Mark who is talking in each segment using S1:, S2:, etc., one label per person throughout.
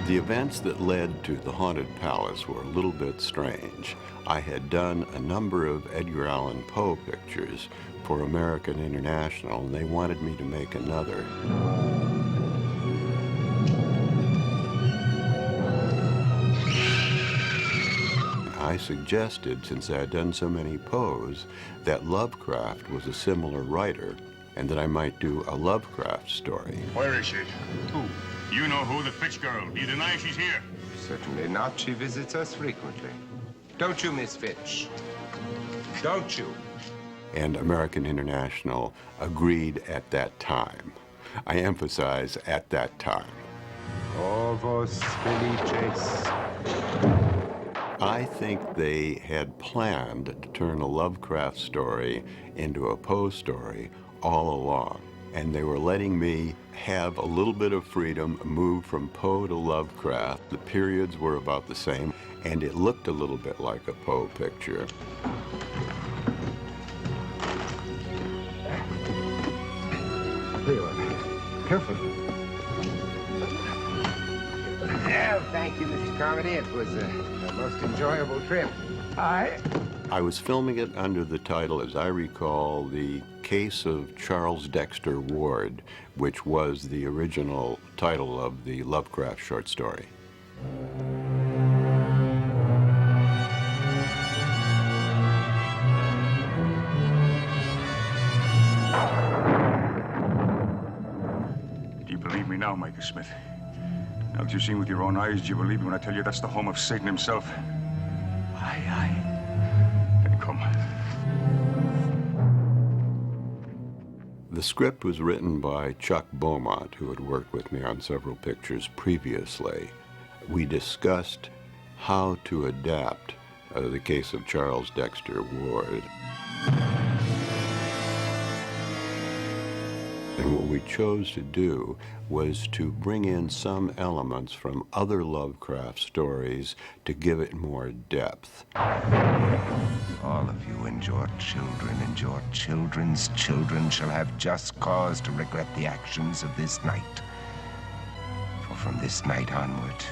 S1: The events that led to the Haunted Palace were a little bit strange. I had done a number of Edgar Allan Poe pictures for American International, and they wanted me to make another. I suggested, since I had done so many Poes, that Lovecraft was a similar writer, and that I might do a Lovecraft story.
S2: Where is she?
S3: Who?
S2: You know who, the Fitch girl. Do you deny she's here?
S3: Certainly not. She visits us frequently. Don't you, Miss Fitch? Don't you?
S1: And American International agreed at that time. I emphasize at that time.
S3: Ovos felices.
S1: I think they had planned to turn a Lovecraft story into a Poe story all along. And they were letting me have a little bit of freedom, move from Poe to Lovecraft. The periods were about the same, and it looked a little bit like a Poe picture.
S3: Here you are. Careful. Oh, thank you, Mr. Carmody. It was a most enjoyable trip.
S1: I was filming it under the title, as I recall, The Case of Charles Dexter Ward, which was the original title of the Lovecraft short story.
S4: Do you believe me now, Micah Smith? Now that you've seen with your own eyes, do you believe me when I tell you that's the home of Satan himself?
S3: Aye, aye.
S4: Then come.
S1: The script was written by Chuck Beaumont, who had worked with me on several pictures previously. We discussed how to adapt the case of Charles Dexter Ward. And what we chose to do was to bring in some elements from other Lovecraft stories to give it more depth.
S3: All of you and your children's children shall have just cause to regret the actions of this night. For from this night onward,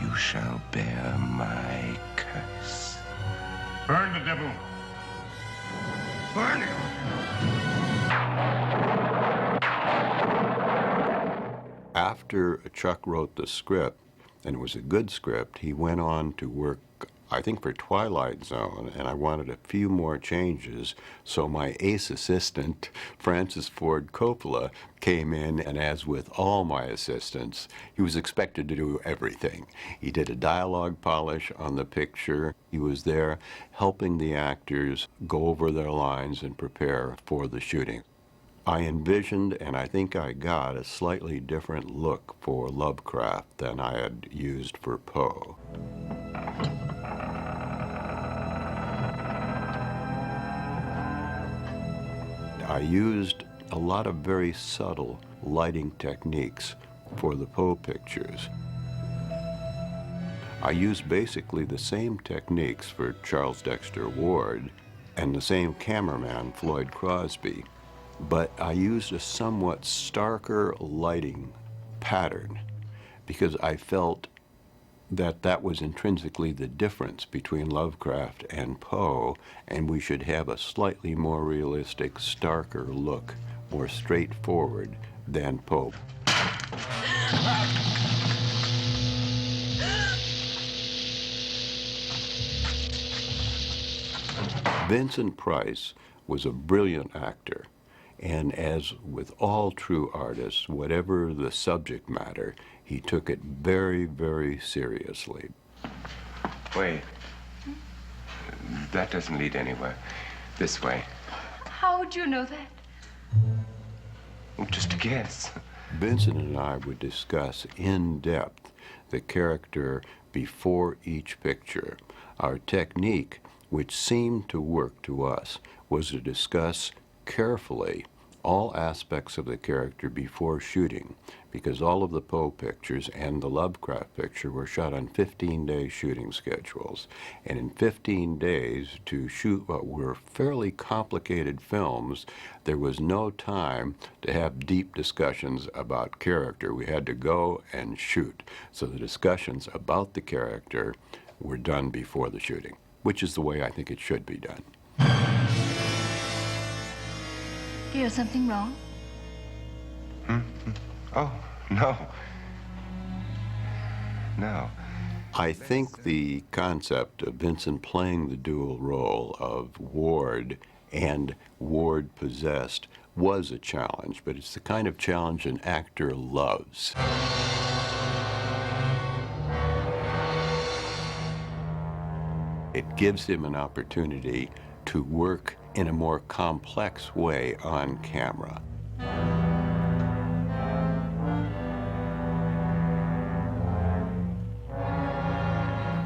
S3: you shall bear my curse.
S2: Burn the devil.
S3: Burn him!
S1: After Chuck wrote the script, and it was a good script, he went on to work, I think, for Twilight Zone, and I wanted a few more changes, so my ace assistant, Francis Ford Coppola, came in, and as with all my assistants, he was expected to do everything. He did a dialogue polish on the picture. He was there helping the actors go over their lines and prepare for the shooting. I envisioned, and I think I got, a slightly different look for Lovecraft than I had used for Poe. I used a lot of very subtle lighting techniques for the Poe pictures. I used basically the same techniques for Charles Dexter Ward and the same cameraman, Floyd Crosby, but I used a somewhat starker lighting pattern because I felt that that was intrinsically the difference between Lovecraft and Poe, and we should have a slightly more realistic, starker look, more straightforward than Poe. Vincent Price was a brilliant actor. And as with all true artists, whatever the subject matter, he took it very, very seriously.
S3: Wait. That doesn't lead anywhere. This way.
S5: How would you know that?
S3: Just a guess.
S1: Vincent and I would discuss in depth the character before each picture. Our technique, which seemed to work to us, was to discuss carefully all aspects of the character before shooting, because all of the Poe pictures and the Lovecraft picture were shot on 15-day shooting schedules. And in 15 days, to shoot what were fairly complicated films, there was no time to have deep discussions about character. We had to go and shoot. So the discussions about the character were done before the shooting, which is the way I think it should be done.
S5: Do you have something wrong?
S3: Oh, no. No.
S1: I think the concept of Vincent playing the dual role of ward and ward possessed was a challenge, but it's the kind of challenge an actor loves. It gives him an opportunity to work in a more complex way on camera.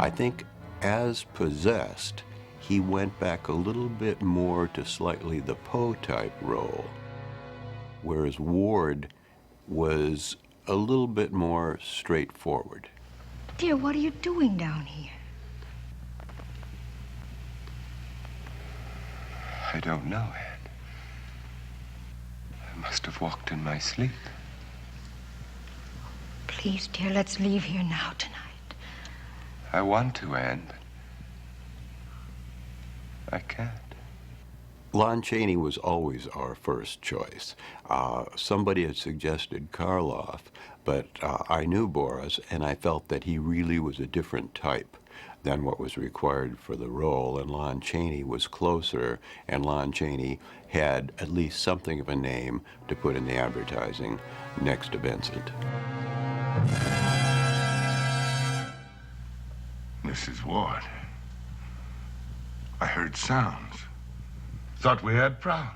S1: I think as possessed, he went back a little bit more to slightly the Poe-type role, whereas Ward was a little bit more straightforward.
S5: Dear, what are you doing down here?
S3: I don't know, Anne. I must have walked in my sleep.
S5: Please, dear, let's leave here now tonight.
S3: I want to, Anne, but I can't.
S1: Lon Chaney was always our first choice. Somebody had suggested Karloff, but I knew Boris, and I felt that he really was a different type than what was required for the role, and Lon Chaney was closer, and Lon Chaney had at least something of a name to put in the advertising next to Vincent.
S6: Mrs. Ward, I heard sounds. Thought we had prowlers.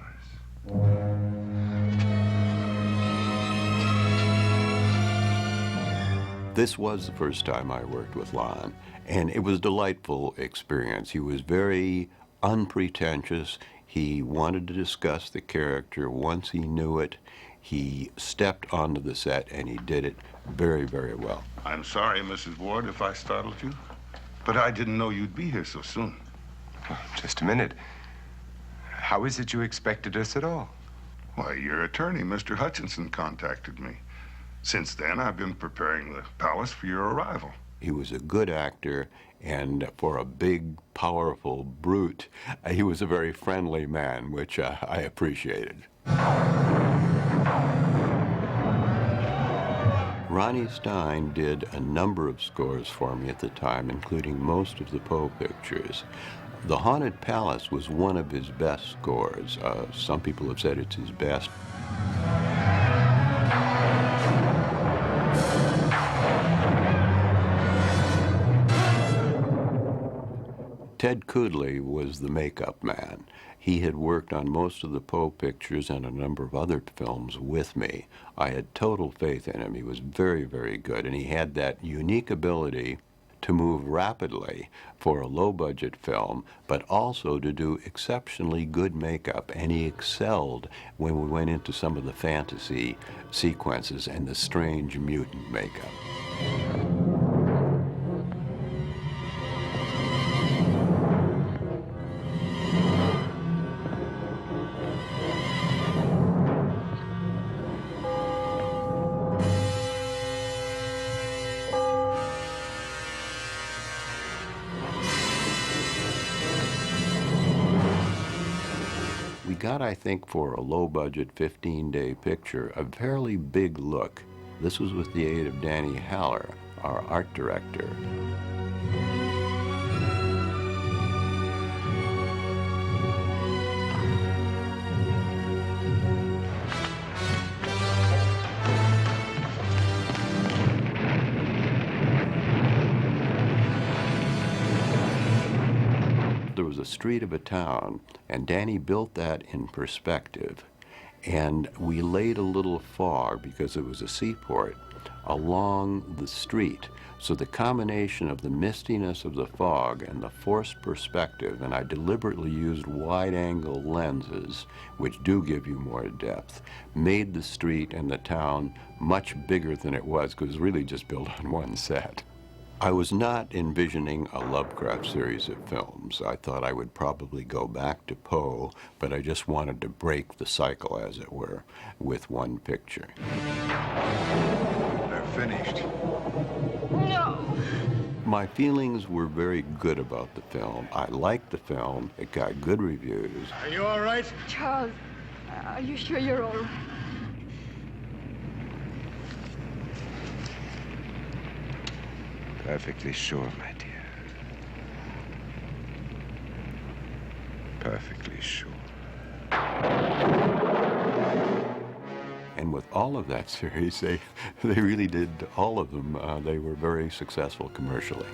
S1: This was the first time I worked with Lon, and it was a delightful experience. He was very unpretentious. He wanted to discuss the character once he knew it. He stepped onto the set, and he did it very, very well.
S6: I'm sorry, Mrs. Ward, if I startled you, but I didn't know you'd be here so soon.
S3: Well, just a minute. How is it you expected us at all?
S6: Why, your attorney, Mr. Hutchinson, contacted me. Since then, I've been preparing the palace for your arrival.
S1: He was a good actor, and for a big, powerful brute, he was a very friendly man, which I appreciated. Ronnie Stein did a number of scores for me at the time, including most of the Poe pictures. The Haunted Palace was one of his best scores. Some people have said it's his best. Ted Kudley was the makeup man. He had worked on most of the Poe pictures and a number of other films with me. I had total faith in him. He was very, very good, and he had that unique ability to move rapidly for a low-budget film, but also to do exceptionally good makeup, and he excelled when we went into some of the fantasy sequences and the strange mutant makeup. Got, I think, for a low-budget 15-day picture, a fairly big look. This was with the aid of Danny Haller, our art director. There was a street of a town, and Danny built that in perspective. And we laid a little fog, because it was a seaport, along the street. So the combination of the mistiness of the fog and the forced perspective, and I deliberately used wide-angle lenses, which do give you more depth, made the street and the town much bigger than it was, because it was really just built on one set. I was not envisioning a Lovecraft series of films. I thought I would probably go back to Poe, but I just wanted to break the cycle, as it were, with one picture.
S6: They're finished.
S5: No!
S1: My feelings were very good about the film. I liked the film. It got good reviews.
S2: Are you all right?
S5: Charles, are you sure you're all right?
S3: Perfectly sure, my dear. Perfectly sure.
S1: And with all of that series, they really did, all of them, they were very successful commercially.